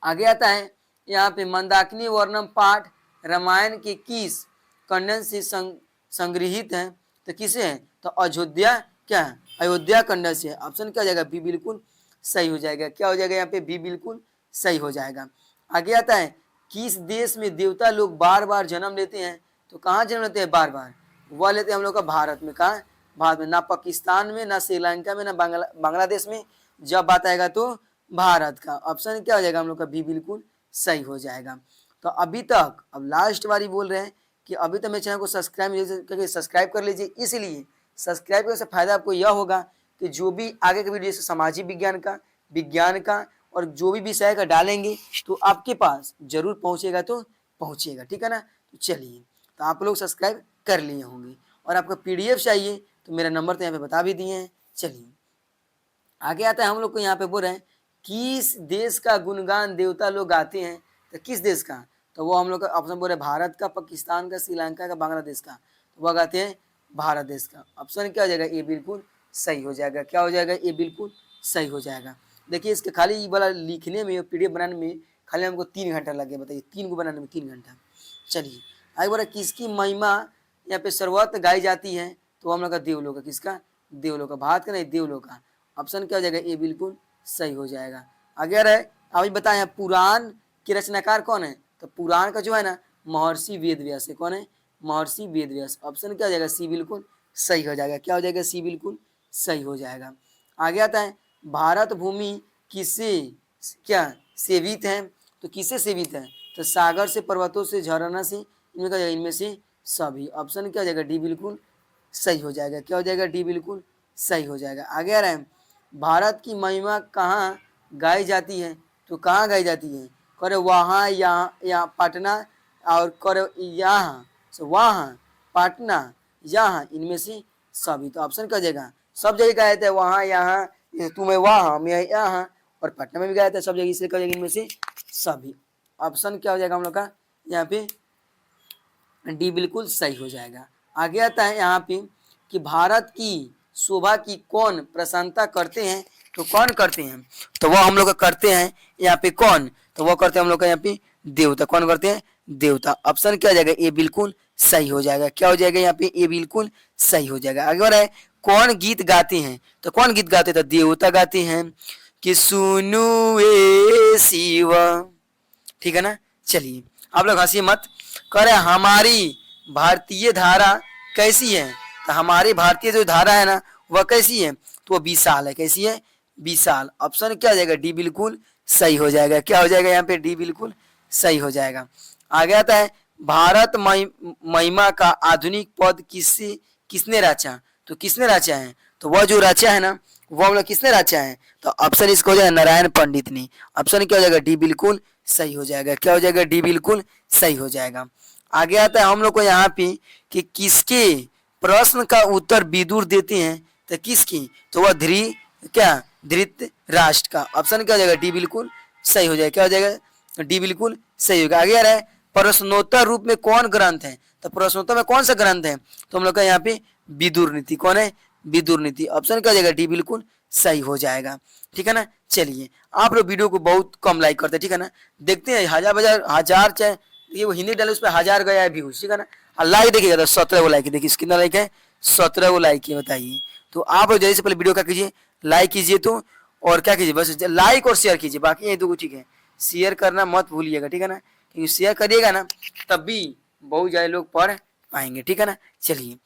आगे आता है यहाँ पे मंदाकिनी वर्णम पाठ रामायण के किस खंडन से संग्रहित है। तो किसे है, तो अयोध्या क्या है, अयोध्या खंडन से। ऑप्शन क्या हो जाएगा, बी बिल्कुल सही हो जाएगा। क्या हो जाएगा यहाँ पे, बी बिल्कुल सही हो जाएगा। आगे आता है, किस देश में देवता लोग बार बार जन्म लेते हैं। तो कहाँ जन्म लेते हैं बार बार, वह लेते हैं हम लोग का भारत में। कहाँ, भारत में। ना पाकिस्तान में, ना श्रीलंका में, ना बांग्लादेश में। जब बात आएगा तो भारत का। ऑप्शन क्या हो जाएगा हम लोग का, बी बिल्कुल सही हो जाएगा। तो अभी तक अब लास्ट बारी बोल रहे हैं कि अभी तक मेरे चैनल को सब्सक्राइब कर लीजिए। इसलिए सब्सक्राइब करने से फायदा आपको यह होगा कि जो भी आगे के वीडियो जैसे सामाजिक विज्ञान का, विज्ञान का और जो भी विषय का डालेंगे तो आपके पास जरूर पहुंचेगा, तो पहुंचेगा। ठीक है ना, तो चलिए, तो आप लोग सब्सक्राइब कर लिए होंगे। और आपको पीडीएफ चाहिए तो मेरा नंबर तो यहाँ पे बता भी दिए हैं। चलिए आगे आता है हम लोग को यहाँ पे बोल रहे हैं, किस देश का गुणगान देवता लोग गाते हैं। तो किस देश का, तो वो हम लोग का ऑप्शन बोल रहे हैं भारत का, पाकिस्तान का, श्रीलंका का, बांग्लादेश का। तो वह गाते हैं भारत देश का। ऑप्शन क्या हो जाएगा, ये बिल्कुल सही हो जाएगा। क्या हो जाएगा, ये बिल्कुल सही हो जाएगा। देखिए इसके खाली ये वाला लिखने में, पीडीएफ बनाने में खाली हमको 3 घंटा लगे। बताइए 3 को बनाने में 3 घंटा। चलिए आगे बोला, किसकी महिमा यहाँ पे सर्वत्र गाई जाती है। तो हम लोग का देवलोक का, किसका, देवलोक का। भारत का नहीं, देवलोक का। ऑप्शन क्या हो जाएगा, ये बिल्कुल सही हो जाएगा। आगे आ रहा है, अभी बताएं पुराण के रचनाकार कौन है। तो पुराण का जो है ना, महर्षि वेद व्यास है। कौन है, महर्षि वेद व्यास। ऑप्शन क्या हो जाएगा, सी बिल्कुल सही हो जाएगा। क्या हो जाएगा, सी बिल्कुल सही हो जाएगा। आगे आता है, भारत भूमि किससे क्या सेवित है। तो किससे सेवित है, तो सागर से, पर्वतों से, झरना से, इनमें क्या, इनमें से सभी। ऑप्शन क्या हो जाएगा, डी बिल्कुल सही हो जाएगा। क्या हो जाएगा, डी बिल्कुल सही हो जाएगा। आगे आ रहा है, भारत की महिमा कहाँ गाई जाती है। तो कहाँ गाई जाती है, करे वहाँ, यहाँ पटना, और करे यहाँ से वहाँ, पटना, यहाँ, इनमें से सभी। तो ऑप्शन क्या हो जाएगा, सब जगह क्या रहता है, वहाँ यहाँ, तू मैं वहाँ, मैं यहाँ, और पटना में भी गया था सब जगह, इसलिए क्या हो जाएगा इनमें से सभी। ऑप्शन क्या हो जाएगा हम लोग का यहाँ पे डी बिल्कुल सही हो जाएगा। आगे आता है यहाँ पे कि भारत की शोभा की कौन प्रशंसा करते हैं, तो कौन करते हैं, तो वह हम लोग का करते हैं यहाँ पे कौन, तो वह करते हैं हम लोग का यहाँ पे देवता। कौन करते हैं, देवता। ऑप्शन क्या हो जाएगा, ये बिल्कुल सही हो जाएगा। क्या हो जाएगा यहाँ पे, ये बिल्कुल सही हो जाएगा। आगे बढ़ रहा है, कौन गीत गाते हैं, तो कौन गीत गाते हैं, तो देवता गाते हैं कि सुनु ए शिव, ठीक है ना। चलिए आप लोग हंसी मत, कह रहे हमारी भारतीय धारा कैसी है, तो हमारी भारतीय जो धारा है ना वह कैसी है, तो वो विशाल है। कैसी है, विशाल। ऑप्शन क्या हो जाएगा, डी बिल्कुल सही हो जाएगा। क्या हो जाएगा यहाँ पे, डी बिल्कुल सही हो जाएगा। आगे आता है, भारत महिमा का आधुनिक पद किसने रचा, तो किसने रचा है, तो वह जो रचा है ना वो हम लोग किसने रचा है, तो ऑप्शन इसका हो जाएगा नारायण पंडित ने। ऑप्शन क्या हो जाएगा, डी बिल्कुल सही हो जाएगा। क्या हो जाएगा, डी बिल्कुल सही हो जाएगा। आगे आता है हम लोग को यहाँ पे कि किसके प्रश्न का उत्तर विदुर देते हैं, तो किसकी, तो वह धृतराष्ट्र का। ऑप्शन क्या हो जाएगा, डी बिल्कुल सही हो जाएगा। क्या हो जाएगा, डी बिल्कुल सही होगा। आगे आ रहा है, प्रश्नोत्तर रूप में कौन ग्रंथ है, तो प्रश्नोत्तर में कौन सा ग्रंथ है, तो हम लोग का यहाँ पे विदुर नीति। कौन है, विदुर नीति। ऑप्शन क्या हो जाएगा, डी बिल्कुल सही हो जाएगा। ठीक है ना। चलिए आप लोग वीडियो को बहुत कम लाइक करते हैं, ठीक है ना। देखते हैं हजार चाहे ये वो हिंदी डाले उस पर 1000 गया है व्यूज, ठीक है ना। और लाइक देखिएगा तो 17 वो लाइक है, देखिए कितना लाइक है, 17 वो लाइक है, बताइए। तो आप जल्दी से पहले वीडियो क्या कीजिए, लाइक कीजिए, तो और क्या कीजिए, बस लाइक और शेयर कीजिए, बाकी ये दो ठीक है। शेयर करना मत भूलिएगा, ठीक है ना, क्योंकि शेयर करिएगा ना तब भी बहुत ज्यादा लोग पढ़ पाएंगे, ठीक है ना। चलिए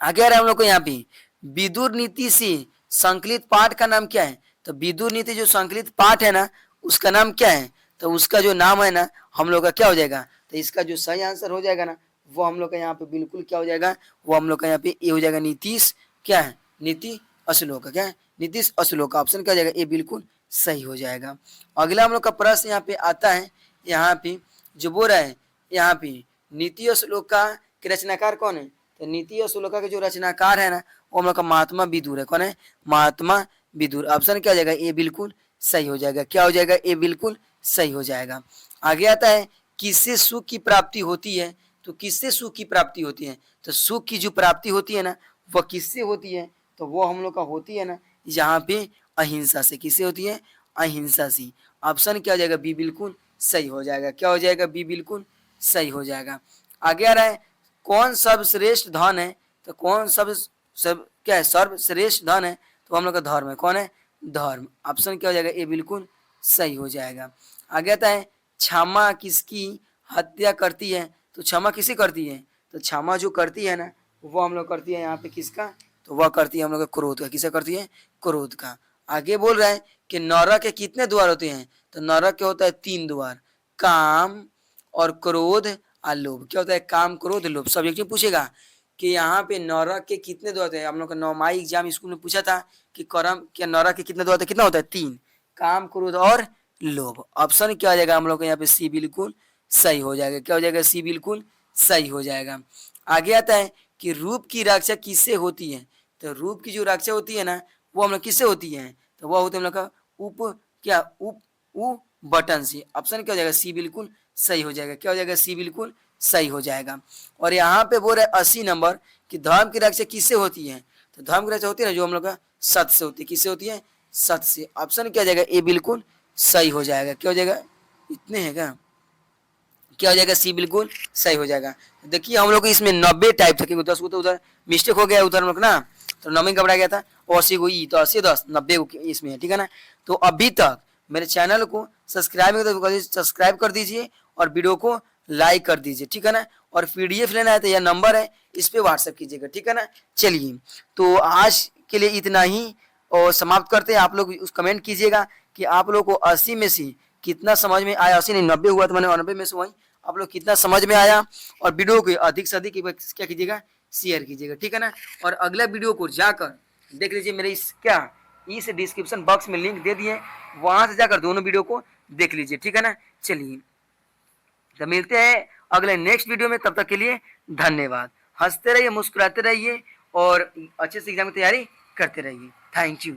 आगे आ रहा है हम लोग को यहाँ पे, विदुर नीति से संकलित पाठ का नाम क्या है, तो विदुर नीति जो संकलित पाठ है ना उसका नाम क्या है, तो उसका जो नाम है ना हम लोग का क्या हो जाएगा, तो इसका जो सही आंसर हो जाएगा ना वो हम लोग का यहाँ पे बिल्कुल क्या हो जाएगा, वो हम लोग का यहाँ पे ये हो जाएगा नीतीश क्या है, नीति अश्लोक। क्या है, नीतीश अश्लोक। ऑप्शन क्या हो जाएगा, ये बिल्कुल सही हो जाएगा। अगला हम लोग का प्रश्न यहाँ पे आता है, यहाँ पे जो बोल रहा है यहाँ पे नीति अश्लोका के रचनाकार कौन है, तो नीति अश्लोका के जो रचनाकार है ना वो हम लोग का महात्मा विदुर है। कौन है, महात्मा विदुर। ऑप्शन क्या हो जाएगा, ये बिल्कुल सही हो जाएगा। क्या हो जाएगा, ये बिल्कुल सही हो जाएगा। आगे आता है, किससे सुख की प्राप्ति होती है, तो किससे सुख की प्राप्ति होती है, तो सुख की जो प्राप्ति होती है ना वह किससे होती है, तो वो हम लोग का होती है ना यहाँ पे अहिंसा से। किससे होती है, अहिंसा से। ऑप्शन क्या हो जाएगा, बी बिल्कुल सही हो जाएगा। क्या हो जाएगा, बी बिल्कुल सही हो जाएगा। आगे आ रहा है, कौन सर्वश्रेष्ठ धन है, तो कौन सब क्या है, सर्वश्रेष्ठ धन है, तो हम लोग का धर्म है। कौन है, धर्म। ऑप्शन क्या हो जाएगा, ये बिल्कुल सही हो जाएगा। आगे आता है, क्षमा किसकी हत्या करती है, तो क्षमा किसे करती है, तो क्षमा जो करती है ना वो हम लोग करती है यहाँ पे किसका, तो वह करती है हम लोग का क्रोध का। किसे करती है, क्रोध का। आगे बोल रहा है कि नरक के कितने द्वार होते हैं, तो नरक के होता है 3 द्वार, काम और क्रोध और लोभ। क्या होता है, काम क्रोध लोभ। सब्जेक्ट में पूछेगा कि यहाँ पे नरक के कितने द्वार होते हैं, हम लोग का नौमाई एग्जाम स्कूल में पूछा था कि करम क्या नरक के कितने द्वार होते हैं, कितना होता है, 3, काम क्रोध और लोभ। ऑप्शन क्या हो जाएगा हम लोग का यहाँ पे सी बिल्कुल सही हो जाएगा। क्या हो जाएगा, सी बिल्कुल सही हो जाएगा। आगे आता है कि रूप की रक्षा किससे होती है, तो रूप की जो रक्षा होती है ना वो हम लोग किससे होती है, तो वह होते हैं हम लोग का उप क्या उप उ बटन से। ऑप्शन क्या हो जाएगा, सी बिल्कुल सही हो जाएगा। क्या हो जाएगा, सी बिल्कुल सही हो जाएगा। और यहाँ पे बोल रहे 80 नंबर कि धर्म की रक्षा किससे होती है, तो धर्म की रक्षा होती है ना जो हम लोग का सत्य से होती है। किससे होती है, सत्य से। ऑप्शन क्या हो जाएगा, ए बिल्कुल सही हो जाएगा। क्या हो जाएगा, इतने हैं क्या हो जाएगा, सी बिल्कुल सही हो जाएगा। देखिए हम लोग इसमें 90 टाइप थे, क्योंकि 10 को तो उधर मिस्टेक हो गया उधर हम लोग ना, तो 9 में घबरा गया था, 80 को ई तो 80 10 90 को इसमें है, ठीक है ना। तो अभी तक मेरे चैनल को सब्सक्राइब कर दीजिए और वीडियो को लाइक कर दीजिए, ठीक है ना। और पीडीएफ लेना है तो यह नंबर है, इस पे व्हाट्सएप कीजिएगा, ठीक है ना। चलिए तो आज के लिए इतना ही और समाप्त करते हैं। आप लोग उस कमेंट कीजिएगा कि आप लोग को 80 में से कितना समझ में आया। 80 नहीं 90 हुआ तो मैंने 90 में से वही आप लोग कितना समझ में आया। और वीडियो को अधिक से अधिक क्या कीजिएगा, शेयर कीजिएगा, ठीक है ना। और अगला वीडियो को जाकर देख लीजिए, मेरे इस डिस्क्रिप्शन बॉक्स में लिंक दे दिए, वहां से जाकर दोनों वीडियो को देख लीजिए, ठीक है ना। चलिए तो मिलते हैं अगले नेक्स्ट वीडियो में, तब तक के लिए धन्यवाद। हंसते रहिए, मुस्कुराते रहिए और अच्छे से एग्जाम की तैयारी करते रहिए। Thank you.